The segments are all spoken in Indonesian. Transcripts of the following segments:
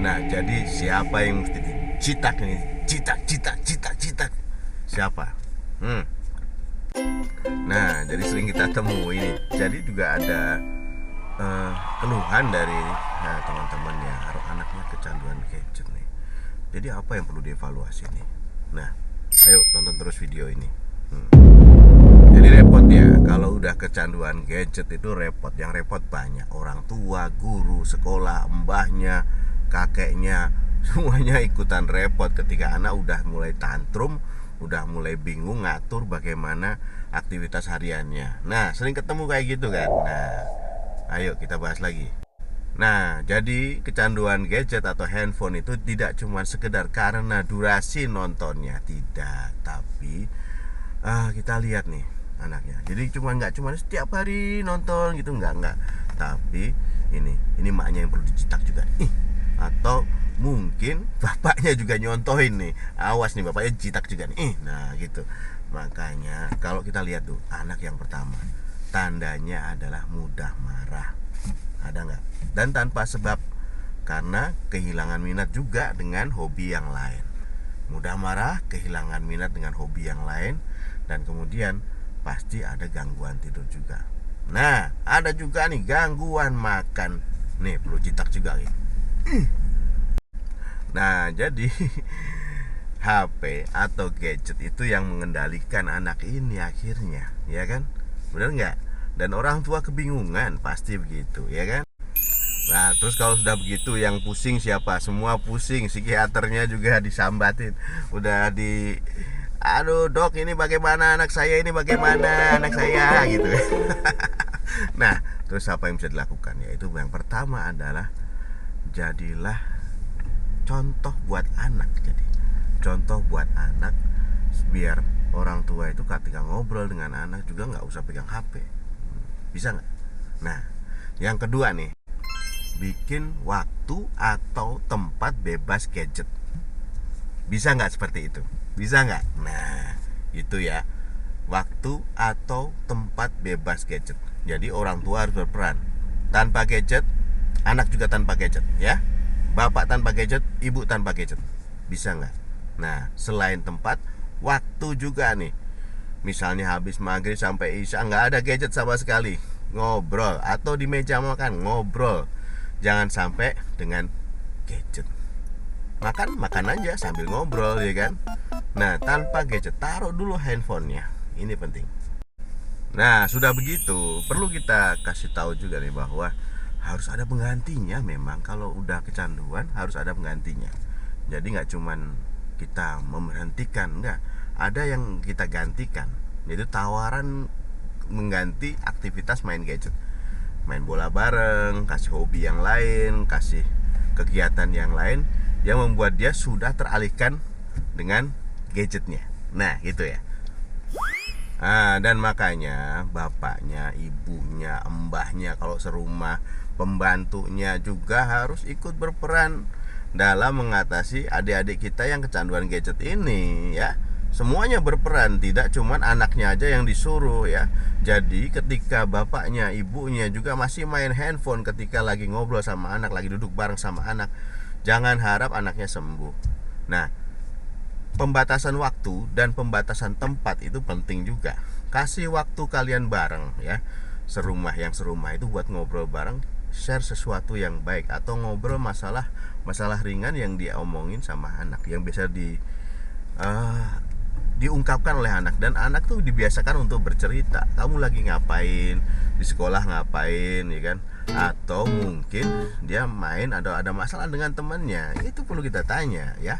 Nah, jadi siapa yang mesti dicitak ini? Citak. Siapa? Hmm. Nah, jadi sering kita temui ini. Jadi juga ada keluhan dari teman-teman ya, anaknya kecanduan gadget nih. Jadi apa yang perlu dievaluasi nih? Nah, ayo tonton terus video ini. Jadi repot ya, kalau udah kecanduan gadget itu repot. Yang repot banyak, orang tua, guru, sekolah, mbahnya, kakeknya, semuanya ikutan repot ketika anak udah mulai tantrum, udah mulai bingung ngatur bagaimana aktivitas hariannya. Nah, sering ketemu kayak gitu kan. Nah, ayo kita bahas lagi. Nah, jadi kecanduan gadget atau handphone itu tidak cuma sekedar karena durasi nontonnya, tidak, tapi kita lihat nih anaknya. Jadi nggak cuma setiap hari nonton gitu, nggak. Tapi ini maknya yang perlu dicetak juga. Atau mungkin bapaknya juga nyontohin nih. Awas nih bapaknya cetak juga nih. Nah, gitu. Makanya kalau kita lihat tuh anak yang pertama, tandanya adalah mudah marah. Ada nggak? Dan tanpa sebab, karena kehilangan minat juga dengan hobi yang lain. Mudah marah, kehilangan minat dengan hobi yang lain, dan kemudian pasti ada gangguan tidur juga. Nah, ada juga nih gangguan makan. Nih perlu cetak juga nih. Nah, jadi HP atau gadget itu yang mengendalikan anak ini akhirnya, ya kan? Bener nggak? Dan orang tua kebingungan, pasti begitu, ya kan? Nah, terus kalau sudah begitu yang pusing siapa? Semua pusing, psikiaternya juga disambatin. Udah di aduh dok, ini bagaimana anak saya, ini bagaimana anak saya gitu. Nah, terus apa yang bisa dilakukan? Yaitu yang pertama adalah jadilah contoh buat anak. Jadi contoh buat anak, biar orang tua itu ketika ngobrol dengan anak juga nggak usah pegang HP. Bisa nggak? Nah, yang kedua nih, bikin waktu atau tempat bebas gadget. Bisa nggak seperti itu? Bisa nggak? Nah, itu ya, waktu atau tempat bebas gadget. Jadi orang tua harus berperan. Tanpa gadget, anak juga tanpa gadget, ya. Bapak tanpa gadget, ibu tanpa gadget. Bisa nggak? Nah, selain tempat, waktu juga nih. Misalnya habis maghrib sampai isya nggak ada gadget sama sekali, ngobrol. Atau di meja makan ngobrol. Jangan sampai dengan gadget. Makan aja sambil ngobrol, ya kan. Nah, tanpa gadget, taruh dulu handphonenya. Ini penting. Nah, sudah begitu, perlu kita kasih tahu juga nih bahwa harus ada penggantinya. Memang kalau udah kecanduan harus ada penggantinya. Jadi nggak cuman kita memberhentikan, enggak, ada yang kita gantikan, yaitu tawaran mengganti aktivitas main gadget. Main bola bareng, kasih hobi yang lain, kasih kegiatan yang lain yang membuat dia sudah teralihkan dengan gadgetnya. Nah, gitu ya. Dan makanya bapaknya, ibunya, mbahnya, kalau serumah, pembantunya juga harus ikut berperan dalam mengatasi adik-adik kita yang kecanduan gadget ini, ya. Semuanya berperan, tidak cuman anaknya aja yang disuruh, ya. Jadi ketika bapaknya, ibunya juga masih main handphone ketika lagi ngobrol sama anak, lagi duduk bareng sama anak, jangan harap anaknya sembuh. Nah, pembatasan waktu dan pembatasan tempat itu penting juga. Kasih waktu kalian bareng, ya. Serumah itu buat ngobrol bareng, share sesuatu yang baik, atau ngobrol masalah ringan yang dia omongin sama anak, yang bisa diungkapkan oleh anak. Dan anak tuh dibiasakan untuk bercerita, kamu lagi ngapain, di sekolah ngapain, ya kan. Atau mungkin dia main, ada masalah dengan temannya, itu perlu kita tanya, ya.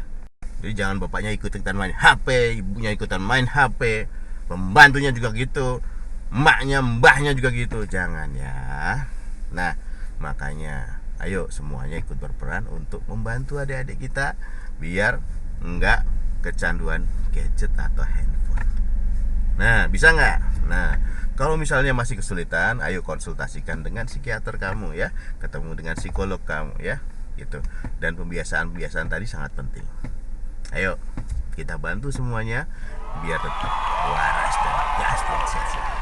Jadi jangan bapaknya ikutan main HP, ibunya ikutan main HP, pembantunya juga gitu, emaknya, mbahnya juga gitu. Jangan, ya. Nah, makanya ayo semuanya ikut berperan untuk membantu adik-adik kita biar enggak kecanduan gadget atau handphone. Nah, bisa nggak? Nah, kalau misalnya masih kesulitan, ayo konsultasikan dengan psikiater kamu, ya. Ketemu dengan psikolog kamu, ya. Gitu. Dan pembiasaan tadi sangat penting. Ayo kita bantu semuanya biar tetap waras dan gas dan sehat.